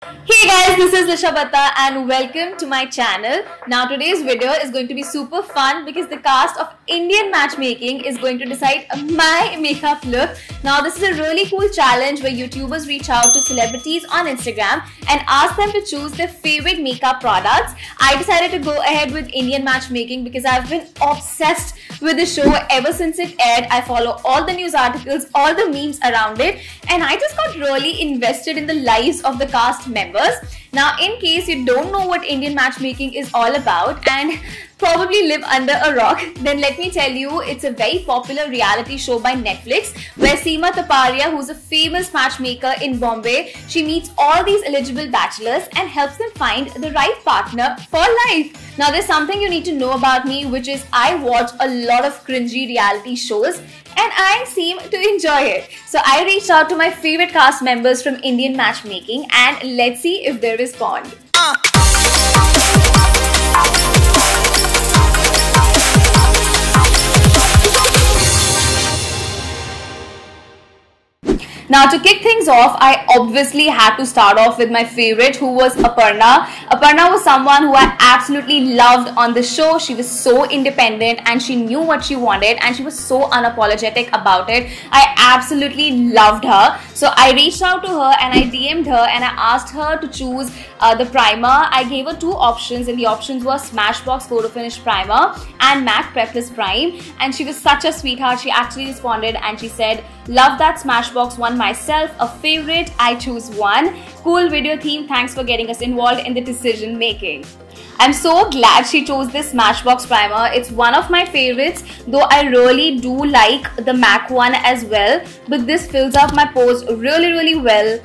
Hey guys, this is Lisha Batta and welcome to my channel. Now today's video is going to be super fun because the cast of Indian Matchmaking is going to decide my makeup look. Now this is a really cool challenge where YouTubers reach out to celebrities on Instagram and ask them to choose their favorite makeup products. I decided to go ahead with Indian Matchmaking because I've been obsessed with the show ever since it aired. I follow all the news articles, all the memes around it, and I just got really invested in the lives of the cast members. Now, in case you don't know what Indian Matchmaking is all about and probably live under a rock, then let me tell you, it's a very popular reality show by Netflix where Seema Taparia, who's a famous matchmaker in Bombay, she meets all these eligible bachelors and helps them find the right partner for life. Now, there's something you need to know about me, which is I watch a lot of cringy reality shows and I seem to enjoy it. So I reached out to my favorite cast members from Indian Matchmaking and let's see if they respond. Now to kick things off, I obviously had to start off with my favorite, who was Aparna. Aparna was someone who I absolutely loved on the show. She was so independent and she knew what she wanted and she was so unapologetic about it. I absolutely loved her. So I reached out to her and I DM'd her and I asked her to choose the primer. I gave her two options and the options were Smashbox Photo Finish Primer and MAC Prepless Prime, and she was such a sweetheart. She actually responded and she said, "Love that Smashbox one myself, a favorite, I choose one. Cool video theme, thanks for getting us involved in the decision making." I'm so glad she chose this Smashbox primer. It's one of my favorites, though I really do like the MAC one as well, but this fills up my pores really well,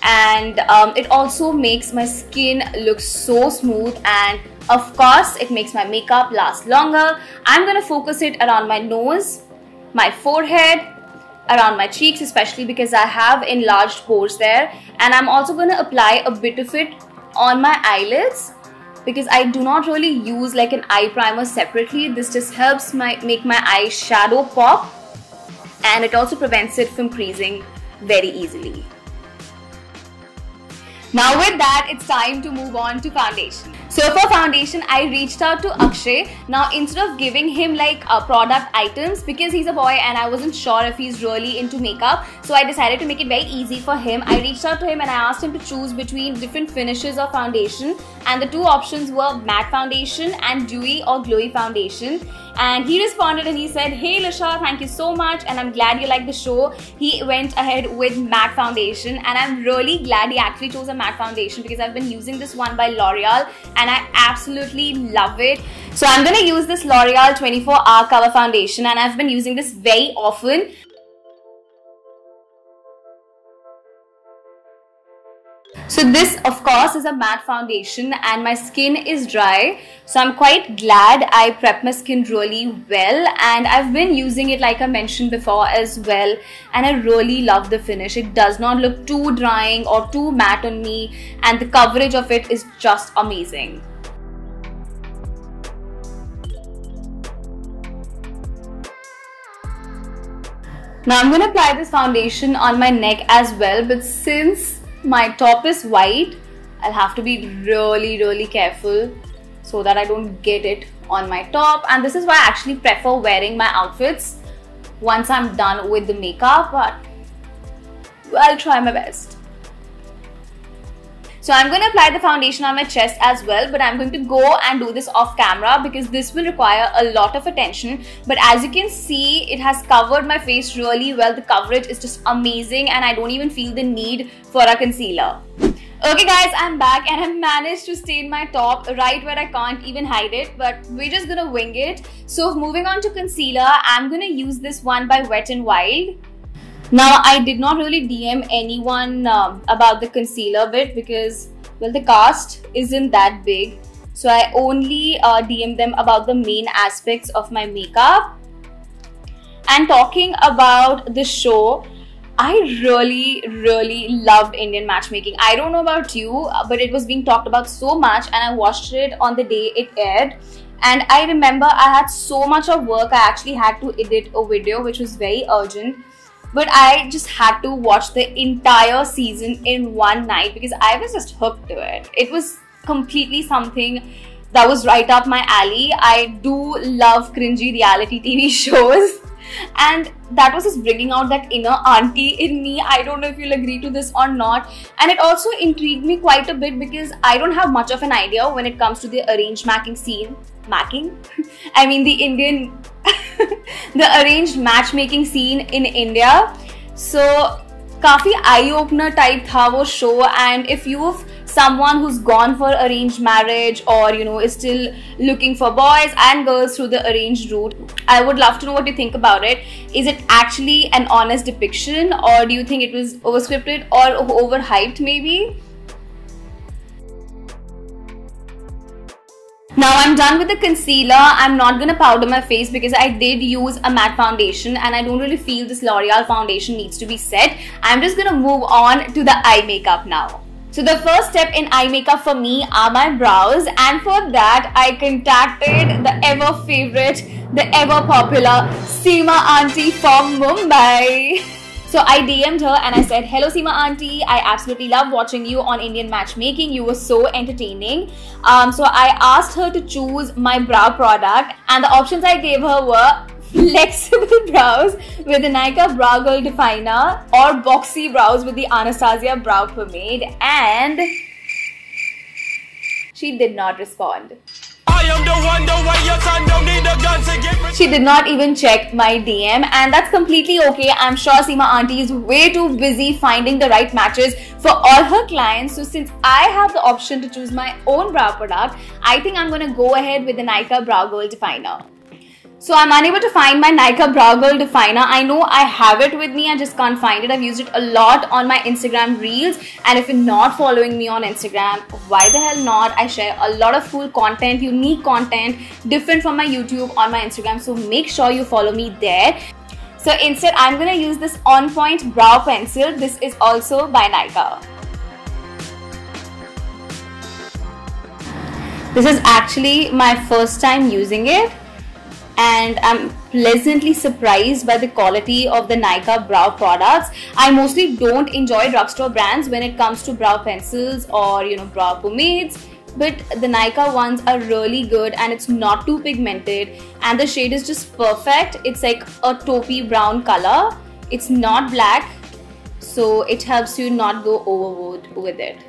and it also makes my skin look so smooth, and of course it makes my makeup last longer. I'm gonna focus it around my nose, my forehead, around my cheeks, especially because I have enlarged pores there, and I'm also going to apply a bit of it on my eyelids because I do not really use like an eye primer separately. This just helps make my eye shadow pop, and it also prevents it from creasing very easily. Now with that, it's time to move on to foundation. So for foundation, I reached out to Akshay. Now instead of giving him like product items, because he's a boy and I wasn't sure if he's really into makeup, so I decided to make it very easy for him. I reached out to him and I asked him to choose between different finishes of foundation, and the two options were matte foundation and dewy or glowy foundation. And he responded and he said, "Hey Lisha, thank you so much and I'm glad you like the show." He went ahead with matte foundation, and I'm really glad he actually chose a matte foundation because I've been using this one by L'Oreal and I absolutely love it. So I'm going to use this L'Oreal 24 Hour Cover Foundation, and I've been using this very often. So this of course is a matte foundation and my skin is dry, so I'm quite glad I prepped my skin really well, and I've been using it like I mentioned before as well, and I really love the finish. It does not look too drying or too matte on me, and the coverage of it is just amazing. Now I'm going to apply this foundation on my neck as well, but since my top is white, I'll have to be really careful so that I don't get it on my top, and this is why I actually prefer wearing my outfits once I'm done with the makeup, but I'll try my best. So I'm going to apply the foundation on my chest as well, but I'm going to go and do this off camera because this will require a lot of attention. But as you can see, it has covered my face really well. The coverage is just amazing and I don't even feel the need for a concealer. Okay guys, I'm back and I managed to stain my top right where I can't even hide it, but we're just gonna wing it. So moving on to concealer, I'm gonna use this one by Wet n Wild. Now, I did not really DM anyone about the concealer bit because, well, the cast isn't that big. So I only DM them about the main aspects of my makeup. And talking about the show, I really loved Indian Matchmaking. I don't know about you, but it was being talked about so much and I watched it on the day it aired. And I remember I had so much of work. I actually had to edit a video which was very urgent. But I just had to watch the entire season in one night because I was just hooked to it. It was completely something that was right up my alley. I do love cringy reality TV shows, and that was just bringing out that inner auntie in me. I don't know if you'll agree to this or not. And it also intrigued me quite a bit because I don't have much of an idea when it comes to the arranged macking scene. I mean the Indian the arranged matchmaking scene in India. So काफी eye opener type था वो show, and if you've someone who's gone for arranged marriage or is still looking for boys and girls through the arranged route, I would love to know what you think about it. Is it actually an honest depiction, or do you think it was overscripted or overhyped maybe? Now I'm done with the concealer. I'm not going to powder my face because I did use a matte foundation and I don't really feel this L'Oreal foundation needs to be set. I'm just going to move on to the eye makeup now. So the first step in eye makeup for me are my brows, and for that I contacted the ever favorite, the ever popular Seema Auntie from Mumbai. So I DM'd her and I said, "Hello Seema Auntie, I absolutely love watching you on Indian Matchmaking. You were so entertaining." So I asked her to choose my brow product, and the options I gave her were flexible brows with the Nykaa Brow Girl Definer or boxy brows with the Anastasia Brow Pomade, and she did not respond. She did not even check my DM, and that's completely okay. I'm sure Seema Auntie is way too busy finding the right matches for all her clients. So since I have the option to choose my own brow product, I think I'm going to go ahead with the Nykaa Brow Girl Definer. So I'm unable to find my Nykaa Brow Girl Definer. I know I have it with me, I just can't find it. I've used it a lot on my Instagram reels, and if you're not following me on Instagram, why the hell not? I share a lot of cool content, unique content, different from my YouTube on my Instagram, so make sure you follow me there. So instead, I'm going to use this On Point Brow Pencil. This is also by Nykaa. This is actually my first time using it, and I'm pleasantly surprised by the quality of the Nykaa brow products. I mostly don't enjoy drugstore brands when it comes to brow pencils or brow pomades, but the Nykaa ones are really good, and it's not too pigmented, and the shade is just perfect. It's like a taupey brown color. It's not black, so it helps you not go overboard with it.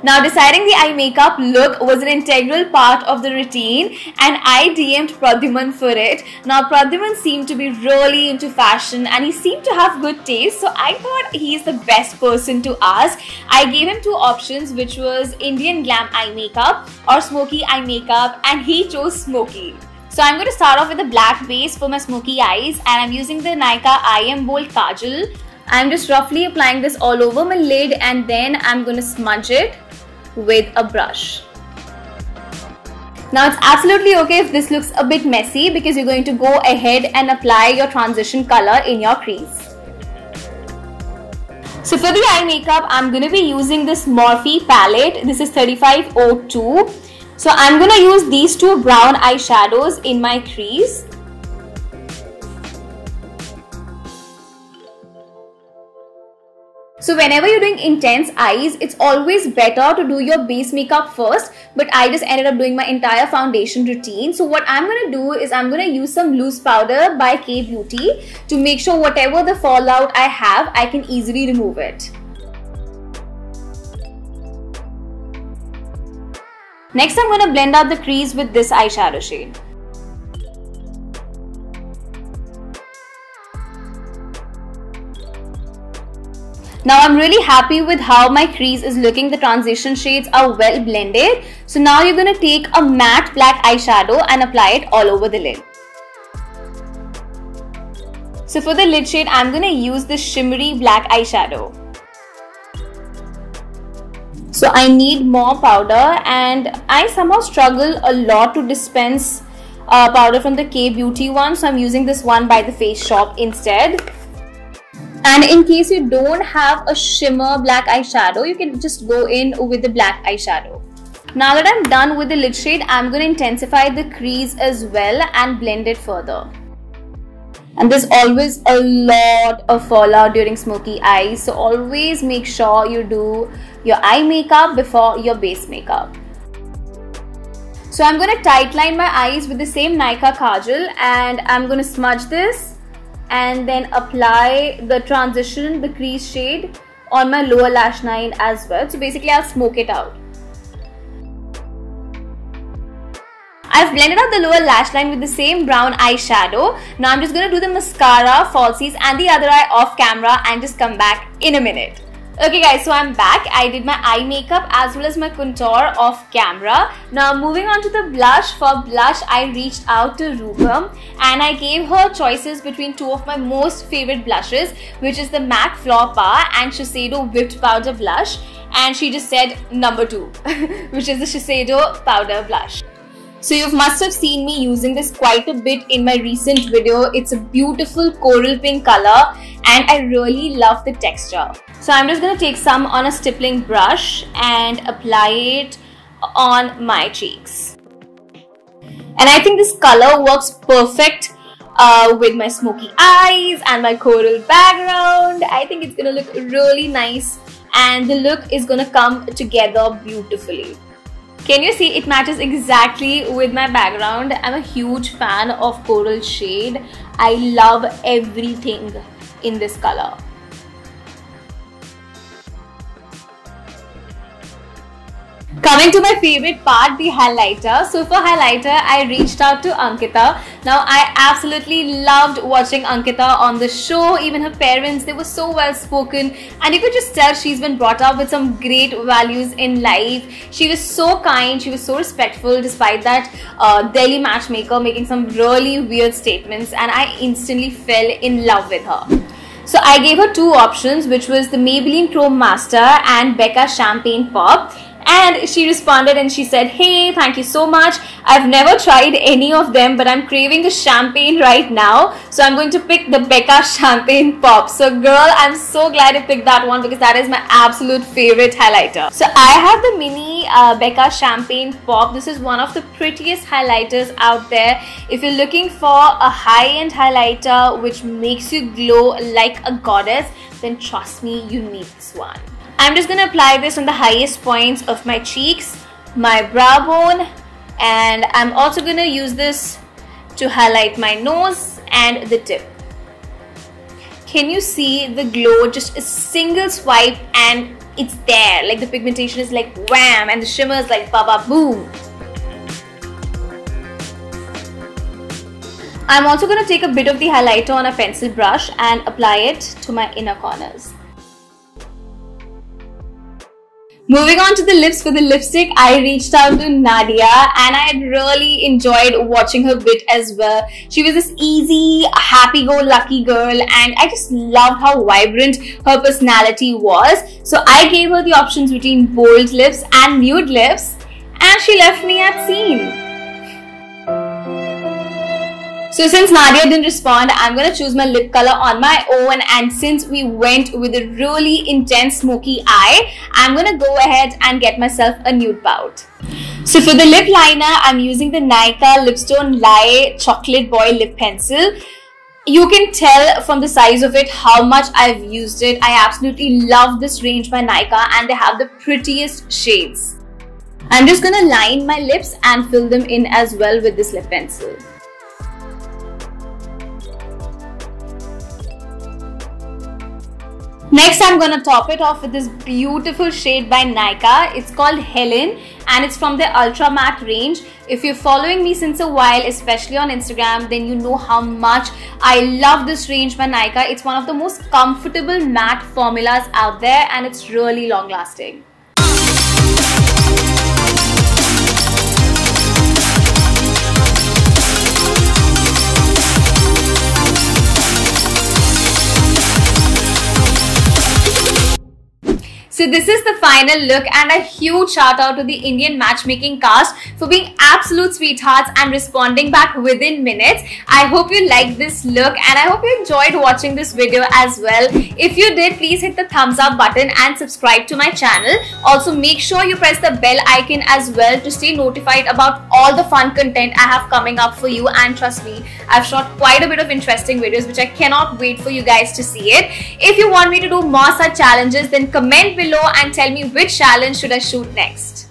Now deciding the eye makeup look was an integral part of the routine, and I DM'd Pradyuman for it. Now Pradyuman seemed to be really into fashion and he seemed to have good taste, so I thought he's the best person to ask. I gave him two options, which was Indian glam eye makeup or smoky eye makeup, and he chose smoky. So I'm going to start off with a black base for my smoky eyes, and I'm using the Nykaa I Am Bold Kajal. I'm just roughly applying this all over my lid, and then I'm going to smudge it with a brush. Now it's absolutely okay if this looks a bit messy because you're going to go ahead and apply your transition color in your crease. So for the eye makeup, I'm going to be using this Morphe palette. This is 3502. So I'm going to use these two brown eyeshadows in my crease. So whenever you're doing intense eyes, it's always better to do your base makeup first, but I just ended up doing my entire foundation routine. So what I'm going to do is I'm going to use some loose powder by Kay Beauty to make sure whatever the fallout I have, I can easily remove it. Next, I'm going to blend out the crease with this eyeshadow shade. Now I'm really happy with how my crease is looking. The transition shades are well blended. So now you're going to take a matte black eyeshadow and apply it all over the lid. So for the lid shade, I'm going to use this shimmery black eyeshadow. So I need more powder, and I somehow struggle a lot to dispense powder from the Kay Beauty one. So I'm using this one by the Face Shop instead. And in case you don't have a shimmer black eyeshadow, you can just go in with the black eyeshadow. Now that I'm done with the lid shade, I'm going to intensify the crease as well and blend it further. And there's always a lot of fallout during smoky eyes, so always make sure you do your eye makeup before your base makeup. So I'm going to tight line my eyes with the same Nykaa kajal, and I'm going to smudge this and then apply the transition, the crease shade on my lower lash line as well. So basically I'll smoke it out. I've blended out the lower lash line with the same brown eyeshadow. Now I'm just going to do the mascara, falsies and the other eye off camera and just come back in a minute. Okay guys, so I'm back. I did my eye makeup as well as my contour off camera. Now moving on to the blush. For blush, I reached out to Rupam and I gave her choices between two of my most favorite blushes, which is the MAC Floor Power and Shiseido Whipped Powder Blush. And she just said number 2, which is the Shiseido Powder Blush. So you must have seen me using this quite a bit in my recent video. It's a beautiful coral pink color and I really love the texture. So I'm just going to take some on a stippling brush and apply it on my cheeks. And I think this color works perfect with my smoky eyes and my coral background. I think it's going to look really nice and the look is going to come together beautifully. Can you see it matches exactly with my background? I'm a huge fan of coral shade. I love everything in this color. Coming to my favorite part, the highlighter. So for highlighter, I reached out to Ankita. Now I absolutely loved watching Ankita on the show. Even her parents, they were so well spoken and you could just tell she's been brought up with some great values in life. She was so kind, she was so respectful despite that Delhi matchmaker making some really weird statements, and I instantly fell in love with her. So I gave her two options, which was the Maybelline Chrome Master and Becca Champagne Pop. And she responded and she said, hey, thank you so much. I've never tried any of them, but I'm craving a champagne right now. So I'm going to pick the Becca Champagne Pop. So girl, I'm so glad I picked that one because that is my absolute favorite highlighter. So I have the mini Becca Champagne Pop. This is one of the prettiest highlighters out there. If you're looking for a high-end highlighter which makes you glow like a goddess, then trust me, you need this one. I'm just going to apply this on the highest points of my cheeks, my brow bone, and I'm also going to use this to highlight my nose and the tip. Can you see the glow? Just a single swipe and it's there. Like the pigmentation is like wham and the shimmer is like baba boom. I'm also going to take a bit of the highlighter on a pencil brush and apply it to my inner corners. Moving on to the lips. For the lipstick, I reached out to Nadia and I had really enjoyed watching her bit as well. She was this easy, happy-go-lucky girl and I just loved how vibrant her personality was. So I gave her the options between bold lips and nude lips and she left me at scene. So since Nadia didn't respond, I'm going to choose my lip color on my own, and since we went with a really intense smoky eye, I'm going to go ahead and get myself a nude pout. So for the lip liner, I'm using the Nykaa Lipstone Lie Chocolate Boy Lip Pencil. You can tell from the size of it how much I've used it. I absolutely love this range by Nykaa and they have the prettiest shades. I'm just going to line my lips and fill them in as well with this lip pencil. Next, I'm going to top it off with this beautiful shade by Nykaa. It's called Helen and it's from the Ultra Matte range. If you're following me since a while, especially on Instagram, then you know how much I love this range by Nykaa. It's one of the most comfortable matte formulas out there and it's really long lasting. So this is the final look, and a huge shout out to the Indian matchmaking cast for being absolute sweethearts and responding back within minutes. I hope you liked this look and I hope you enjoyed watching this video as well. If you did, please hit the thumbs up button and subscribe to my channel. Also make sure you press the bell icon as well to stay notified about all the fun content I have coming up for you. And trust me, I've shot quite a bit of interesting videos which I cannot wait for you guys to see it. If you want me to do more such challenges, then comment below and tell me which challenge should I shoot next.